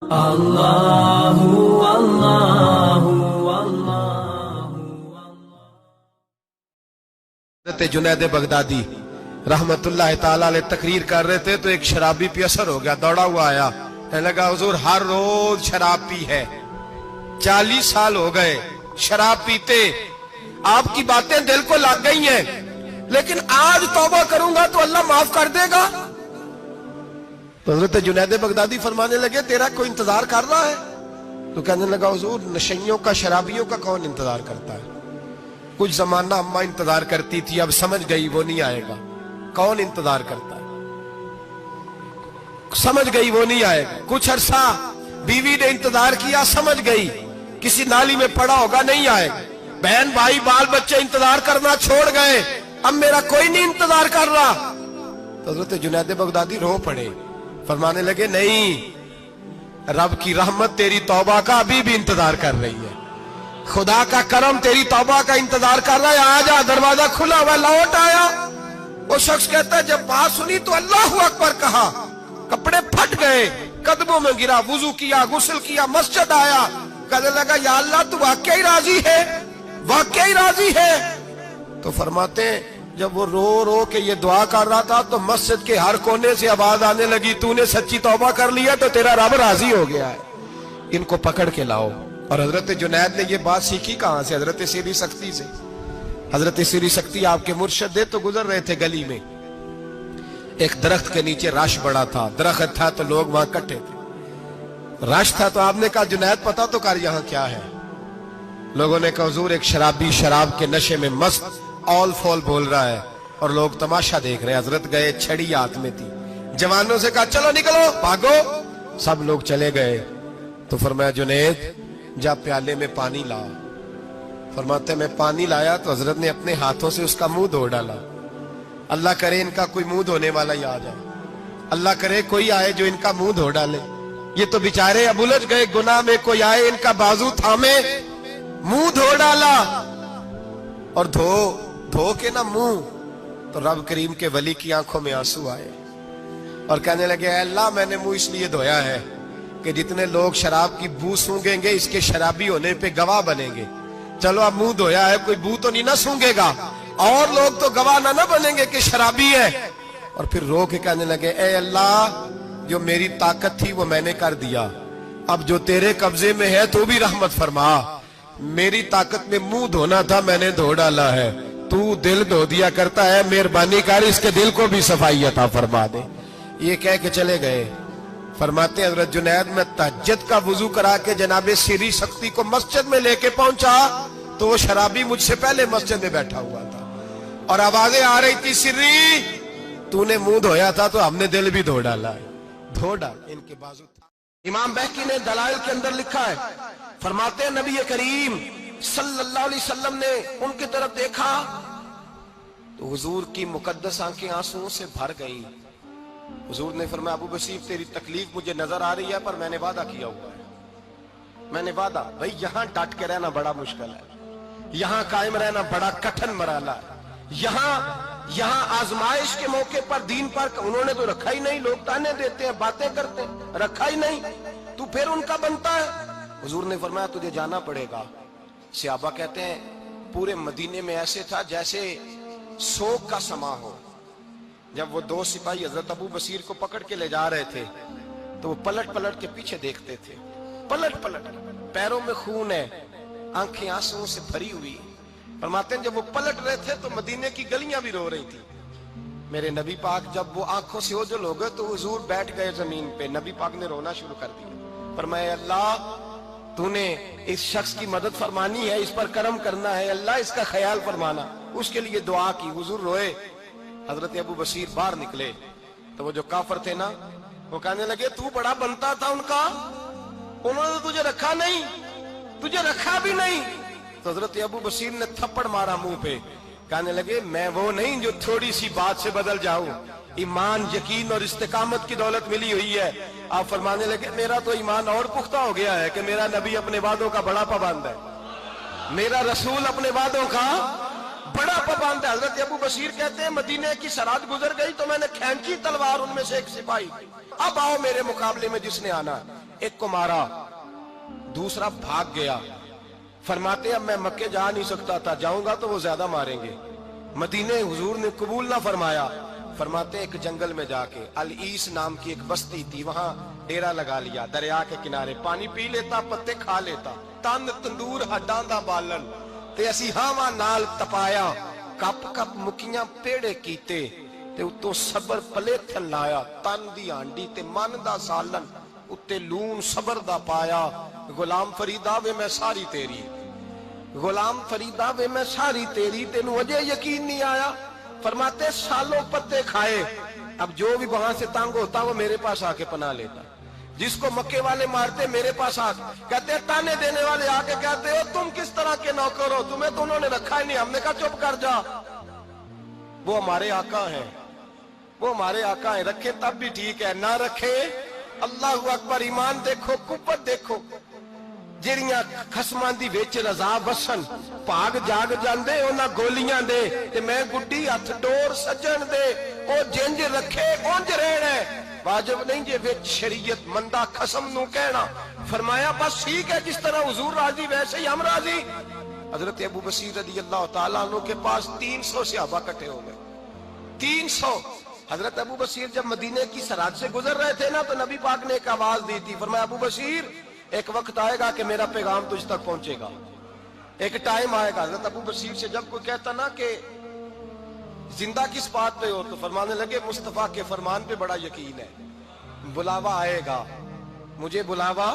اللہ اللہ اللہ۔ حضرت جنید بغدادی رحمت اللہ تعالیٰ علیہ تقریر کر رہے تھے تو ایک شرابی پہ اثر ہو گیا، دوڑا ہوا آیا، کہنے لگا حضور ہر روز شراب پی ہے، 40 سال ہو گئے شراب پیتے، آپ کی باتیں دل کو لگ گئی ہیں، لیکن آج توبہ کروں گا تو اللہ معاف کر دے گا۔ تو حضرت جنید بغدادی فرمانے لگے تیرا کوئی انتظار کر رہا ہے؟ تو کہنے لگا حضور نشیوں کا، شرابیوں کا کون انتظار کرتا ہے؟ کچھ زمانہ اماں انتظار کرتی تھی، اب سمجھ گئی وہ نہیں آئے گا۔ کون انتظار کرتا ہے؟ سمجھ گئی وہ نہیں آئے گا۔ کچھ عرصہ بیوی نے انتظار کیا، سمجھ گئی کسی نالی میں پڑا ہوگا، نہیں آئے گا۔ بہن بھائی بال بچے انتظار کرنا چھوڑ گئے، اب میرا کوئی نہیں انتظار کر رہا۔ تو حضرت جنید بغدادی رو پڑے، فرمانے لگے نہیں، رب کی رحمت تیری توبہ کا ابھی بھی انتظار کر رہی ہے، خدا کا کرم تیری توبہ کا انتظار کر رہا ہے، آجا، دروازہ کھلا ہوا، لوٹ آیا۔ وہ شخص کہتا ہے جب بات سنی تو اللہ اکبر کہا، کپڑے پھٹ گئے، قدموں میں گرا، وضو کیا، غسل کیا، مسجد آیا، کہنے لگا یا اللہ تو واقعی راضی ہے، واقعی راضی ہے۔ تو فرماتے ہیں جب وہ رو رو کے یہ دعا کر رہا تھا تو مسجد کے ہر کونے سے آواز آنے لگی، تو نے سچی توبہ کر لیا تو تیرا رب راضی ہو گیا ہے، ان کو پکڑ کے لاؤ۔ اور حضرت جنید نے یہ بات سیکھی کہاں سے؟ حضرت سیری سختی سے۔ حضرت سیری سختی آپ کے مرشد دے تو گزر رہے تھے گلی میں، ایک درخت کے نیچے رش بڑا تھا، درخت تھا تو لوگ وہاں کٹے تھے، رش تھا تو آپ نے کہا جنید پتہ تو کر یہاں کیا ہے؟ لوگوں نے کہا حضور ایک شرابی شراب کے نشے میں مست اول فول بول رہا ہے اور لوگ تماشا دیکھ رہے ہیں۔ حضرت گئے، چھڑی ہاتھ میں تھی، جوانوں سے کہا چلو نکلو بھاگو، سب لوگ چلے گئے۔ تو فرمایا جنید جا پیالے میں پانی لا۔ فرماتے میں پانی لایا تو حضرت نے اپنے ہاتھوں سے اس کا منہ دھو ڈالا۔ اللہ کرے ان کا کوئی منہ دھونے والا ہی آ جائے، اللہ کرے کوئی آئے جو ان کا منہ دھو ڈالے، یہ تو بیچارے اب الجھ گئے گناہ میں، کوئی آئے ان کا بازو تھامے، منہ دھو ڈالا، اور دھو کے نہ منہ، تو رب کریم کے ولی کی آنکھوں میں آنسو آئے اور کہنے لگے اے اللہ میں نے منہ اس لیے دھویا ہے کہ جتنے لوگ شراب کی بو سونگیں گے اس کے شرابی ہونے پہ گواہ بنیں گے، چلو اب منہ دھویا ہے کوئی بو تو نہیں نہ سونگے گا، اور لوگ تو گواہ نہ بنیں گے کہ شرابی ہے۔ اور پھر رو کے کہنے لگے اے اللہ جو میری طاقت تھی وہ میں نے کر دیا، اب جو تیرے قبضے میں ہے تو بھی رحمت فرما، میری طاقت میں منہ دھونا تھا میں نے دھو ڈالا ہے، تو دل دھو دیا کرتا ہے، مہربانی کر اس کے دل کو بھی صفائی عطا فرما دے۔ یہ کہہ کے چلے گئے۔ فرماتے ہیں حضرت جنید میں تہجد کا وضو کرا کے جناب سیری سختی کو مسجد میں لے کے پہنچا تو وہ شرابی مجھ سے پہلے مسجد میں بیٹھا ہوا تھا اور آوازیں آ رہی تھی سری تو نے منہ دھویا تھا تو ہم نے دل بھی دھو ڈالا ہے، دھو ڈال ان کے بازو تھا۔ امام بہقی نے دلائل کے اندر لکھا ہے، فرماتے ہیں نبی کریم صلی اللہ علیہ وسلم نے ان کی طرف دیکھا تو حضور کی مقدس آنکھیں آنسوؤں سے بھر گئیں۔ حضور نے فرمایا ابو بصیر تیری تکلیف مجھے نظر آ رہی ہے پر میں نے وعدہ کیا ہوا ہے، میں نے وعدہ، بھئی یہاں ڈٹ کے رہنا بڑا مشکل ہے، یہاں قائم رہنا بڑا کٹھن مرحلہ ہے، یہاں آزمائش کے موقع پر دین پر انہوں نے تو رکھا ہی نہیں، لوگ تانے دیتے ہیں باتیں کرتے ہیں، رکھا ہی نہیں، تو پھر ان کا بنتا ہے۔ حضور نے فرمایا تجھے جانا پڑے گا۔ صحابہ کہتے ہیں پورے مدینے میں ایسے تھا جیسے سوگ کا سما ہو۔ جب وہ دو سپاہی حضرت ابو بصیر کو پکڑ کے لے جا رہے تھے تو وہ پلٹ پلٹ کے پیچھے دیکھتے تھے، پلٹ پلٹ، پیروں میں خون ہے، آنکھیں آنسوؤں سے بھری ہوئی۔ فرماتے ہیں جب وہ پلٹ رہے تھے تو مدینے کی گلیاں بھی رو رہی تھی۔ میرے نبی پاک جب وہ آنکھوں سے اوجھل ہو گئے تو حضور بیٹھ گئے زمین پہ، نبی پاک نے رونا شروع کر دیا۔ فرمایا اللہ تو نے اس شخص کی مدد فرمانی ہے، اس پر کرم کرنا ہے، اللہ اس کا خیال فرمانا، اس کے لیے دعا کی۔ حضور روئے۔ حضرت ابو بصیر باہر نکلے تو وہ جو کافر تھے نا وہ کہنے لگے تو بڑا بنتا تھا ان کا، انہوں نے تجھے رکھا نہیں، تجھے رکھا بھی نہیں۔ تو حضرت ابو بصیر نے تھپڑ مارا منہ پہ، کہنے لگے میں وہ نہیں جو تھوڑی سی بات سے بدل جاؤں، ایمان یقین اور استقامت کی دولت ملی ہوئی ہے۔ آپ فرمانے لگے میرا تو ایمان اور پختہ ہو گیا ہے کہ میرا نبی اپنے وعدوں کا بڑا پابند ہے، میرا رسول اپنے وعدوں کا بڑا پابند ہے۔ حضرت ابو بصیر کہتے ہیں مدینے کی سرحد گزر گئی تو میں نے کھینچی تلوار ان میں سے ایک سپاہی، اب آؤ میرے مقابلے میں جس نے آنا۔ ایک کو مارا، دوسرا بھاگ گیا. فرماتے اب میں مکے جا نہیں سکتا تھا، جاؤں گا تو وہ زیادہ ماریں گے. مدینے حضور نے قبول نہ فرمایا. فرماتے ایک جنگل میں جا کے العیس نام کی ایک بستی تھی، وہاں ڈیرا لگا لیا، دریا کے کنارے پانی پی لیتا، پتے کھا لیتا. تن تندور ہڈاں دا بالن تے اسی ہاواں نال تپایا، کپ کپ مکیاں پیڑے کیتے تے اتوں صبر پلیتھن لایا. تن دی ہانڈی تے من دا سالن اتے لون صبر دا پایا. غلام فریدا وے میں ساری تیری، غلام فریدا وے میں ساری تیری، تینوں اجے یقین نہیں آیا. فرماتے سالوں پتے کھائے، اب جو بھی وہاں سے تنگ ہوتا وہ میرے پاس آ کے پناہ لیتا. جس کو مکے والے مارتے میرے پاس آ کہتے تانے دینے والے آ کے کہتے ہو تم کس طرح کے نوکر ہو، تمہیں تو انہوں نے رکھا ہی نہیں. ہم نے کہا چپ کر جا، وہ ہمارے آقا ہیں، وہ ہمارے آقا ہیں. رکھے تب بھی ٹھیک ہے، نہ رکھے اللہ اکبر. ایمان دیکھو، قوت دیکھو. جڑیاں خسماں دی وچ رضا وسن بھاگ جاگ جاندے انہاں گولیاں دے تے میں گڈی ہتھ ڈور سجن دے. او جنج رکھے اونج رہنا ہے، واجب نہیں جے وچ شریعت مندہ قسم نو کہنا. فرمایا بس ٹھیک ہے، جس طرح حضور راضی ویسے ہی ہم راضی. حضرت ابو بصیر رضی اللہ تعالیٰ عنہ کے پاس 300 صحابہ کٹھے ہو گئے. 300. حضرت ابو بصیر جب مدینے کی سرحد سے گزر رہے تھے نا تو نبی پاک نے ایک آواز دی تھی. فرمایا ابو بصیر ایک وقت آئے گا کہ میرا پیغام تجھ تک پہنچے گا، ایک ٹائم آئے گا. حضرت ابو بصیر سے جب کوئی کہتا نا کہ زندہ کس بات پہ ہو تو فرمانے لگے مصطفیٰ کے فرمان پہ بڑا یقین ہے، بلاوا آئے گا، مجھے بلاوا،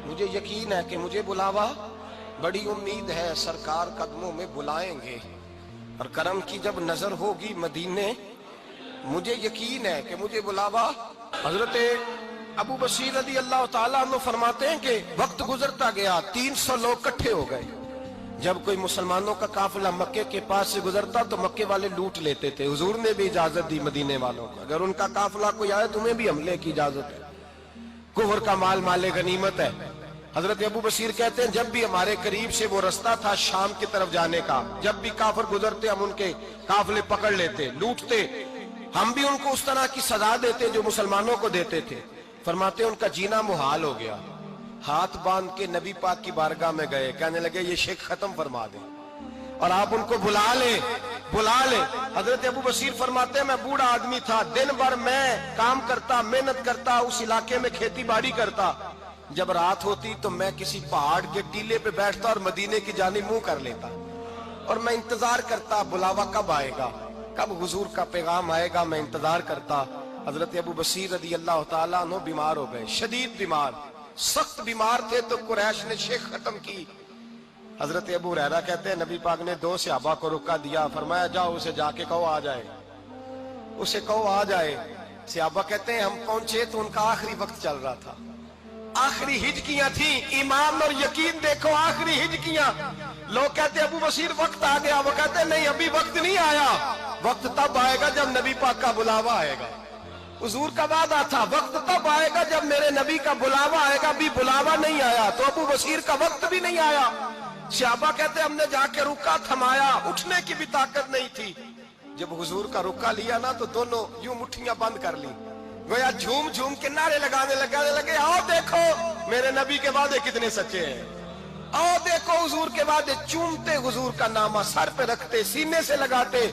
مجھے یقین ہے کہ مجھے بلاوا، بڑی امید ہے سرکار قدموں میں بلائیں گے اور کرم کی جب نظر ہوگی مدینے، مجھے یقین ہے کہ مجھے بلاوا. حضرت ابو بصیر رضی اللہ تعالیٰ عنہ فرماتے ہیں کہ وقت گزرتا گیا، 300 لوگ کٹھے ہو گئے. جب کوئی مسلمانوں کا قافلہ مکے کے پاس سے گزرتا تو مکے والے لوٹ لیتے تھے. حضور نے بھی اجازت دی مدینے والوں کو، اگر ان کا قافلہ کوئی آئے تمہیں بھی حملے کی اجازت ہے. کفر کا مال مال غنیمت ہے. حضرت ابو بصیر کہتے ہیں جب بھی ہمارے قریب سے وہ رستہ تھا شام کی طرف جانے کا، جب بھی کافر گزرتے ہم ان کے قافلے پکڑ لیتے، لوٹتے. ہم بھی ان کو اس طرح کی سزا دیتے جو مسلمانوں کو دیتے تھے. فرماتے ان کا جینا محال ہو گیا. ہاتھ باندھ کے نبی پاک کی بارگاہ میں گئے، کہنے لگے یہ شرک ختم فرما دیں اور آپ ان کو بلا لیں، بلا لیں. حضرت ابو بصیر فرماتے ہیں میں بوڑھا آدمی تھا، دن بھر میں کام کرتا، محنت کرتا، اس علاقے میں کھیتی باڑی کرتا. جب رات ہوتی تو میں کسی پہاڑ کے ٹیلے پہ بیٹھتا اور مدینے کی جانب منہ کر لیتا اور میں انتظار کرتا بلاوا کب آئے گا، کب حضور کا پیغام آئے گا. میں انتظار کرتا. حضرت ابو بصیر رضی اللہ تعالیٰ عنہ بیمار ہو گئے، شدید بیمار، سخت بیمار تھے تو قریش نے شیخ ختم کی. حضرت ابو ہریرہ کہتے ہیں نبی پاک نے 2 صحابہ کو رکا دیا، فرمایا جاؤ اسے جا کے کہو آ جائے، اسے کہو آ جائے. صحابہ کہتے ہیں ہم پہنچے تو ان کا آخری وقت چل رہا تھا، آخری ہجکیاں تھیں. ایمان اور یقین دیکھو، آخری ہجکیاں. لوگ کہتے ہیں ابو بصیر وقت آ گیا، وہ کہتے ہیں نہیں ابھی وقت نہیں آیا، وقت تب آئے گا جب نبی پاک کا بلاوا آئے گا. حضور کا وعدہ تھا وقت تب آئے گا جب میرے نبی کا بلاوا آئے گا. بھی بلاوا نہیں آیا تو ابو بصیر کا وقت بھی نہیں آیا. صحابہ کہتے ہم نے جا کے رکا، تھمایا، اٹھنے کی بھی طاقت نہیں تھی. جب حضور کا رکا لیا نا تو دونوں یوں مٹھیاں بند کر لی، گویا جھوم جھوم کے نعرے لگانے لگے آؤ دیکھو میرے نبی کے وعدے کتنے سچے ہیں، آؤ دیکھو حضور کے وعدے. چومتے حضور کا نامہ سر پہ رکھتے، سینے سے لگاتے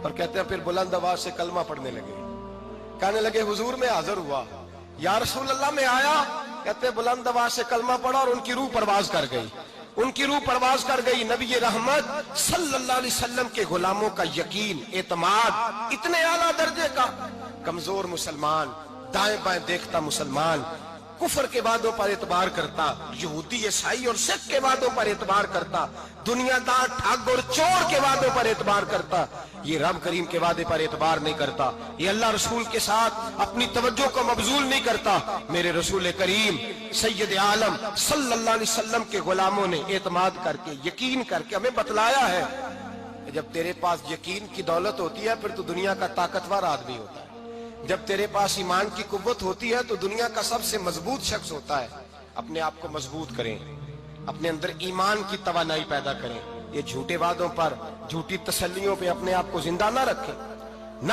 اور کہتے ہیں پھر بلند آواز سے کلمہ پڑھنے لگے. کہنے لگے حضور میں حاضر ہوا، یا رسول اللہ میں آیا. کہتے بلند آواز سے کلمہ پڑھا اور ان کی روح پرواز کر گئی، ان کی روح پرواز کر گئی. نبی رحمت صلی اللہ علیہ وسلم کے غلاموں کا یقین، اعتماد اتنے اعلیٰ درجے کا. کمزور مسلمان، دائیں بائیں دیکھتا مسلمان، کفر کے وعدوں پر اعتبار کرتا، یہودی عیسائی اور سکھ کے وعدوں پر اعتبار کرتا، دنیا دار ٹھگ اور چور کے وعدوں پر اعتبار کرتا، یہ رب کریم کے وعدے پر اعتبار نہیں کرتا. یہ اللہ رسول کے ساتھ اپنی توجہ کو مبذول نہیں کرتا. میرے رسول کریم سید عالم صلی اللہ علیہ وسلم کے غلاموں نے اعتماد کر کے، یقین کر کے ہمیں بتلایا ہے کہ جب تیرے پاس یقین کی دولت ہوتی ہے پھر تو دنیا کا طاقتور آدمی ہوتا ہے. جب تیرے پاس ایمان کی قوت ہوتی ہے تو دنیا کا سب سے مضبوط شخص ہوتا ہے. اپنے آپ کو مضبوط کریں، اپنے اندر ایمان کی توانائی پیدا کریں. یہ جھوٹے وعدوں پر، جھوٹی تسلیوں پہ اپنے آپ کو زندہ نہ رکھیں. نہ